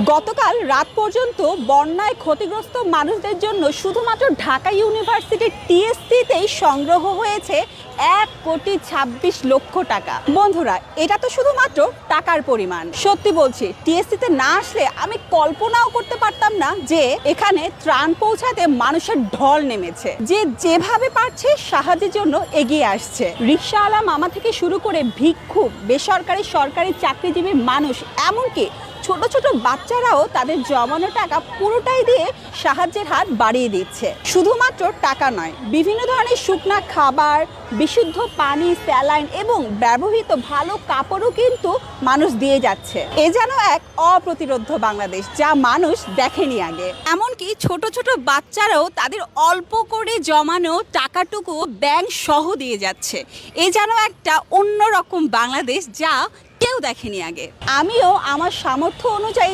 গতকাল রাত পর্যন্ত বন্যায় ক্ষতিগ্রস্ত মানুষদের জন্য শুধুমাত্র ঢাকা ইউনিভার্সিটির টিএসসিতেই সংগ্রহ হয়েছে 1,26,00,000 টাকা। বন্ধুরা, এটা তো শুধুমাত্র টাকার পরিমাণ। সত্যি বলছি, টিএসসিতে না আসলে আমি কল্পনাও করতে পারতাম না যে এখানে ত্রাণ পৌঁছাতে মানুষের ঢল নেমেছে, যে যেভাবে পারছে সাহায্যের জন্য এগিয়ে আসছে। রিকশাওয়ালা মামা থেকে শুরু করে ভিক্ষুক, বেসরকারি সরকারি চাকরিজীবী মানুষ, এমনকি ছোট ছোট বাচ্চারাও তাদের জমানো টাকা পুরোটাই দিয়ে সাহায্যের হাত বাড়িয়ে দিচ্ছে। শুধুমাত্র টাকা নয়, বিভিন্ন ধরনের শুকনা খাবার, বিশুদ্ধ পানি, স্যালাইন এবং ব্যবহৃত ভালো কাপড়ও কিন্তু মানুষ দিয়ে যাচ্ছে। এ যেন এক অপ্রতিরোধ্য বাংলাদেশ, যা মানুষ দেখেনি আগে। এমনকি ছোট ছোট বাচ্চারাও তাদের অল্প করে জমানো টাকাটুকু ব্যাংক সহ দিয়ে যাচ্ছে। এ যেন একটা অন্যরকম বাংলাদেশ, যা কেউ দেখেনি আগে। আমিও আমার সামর্থ্য অনুযায়ী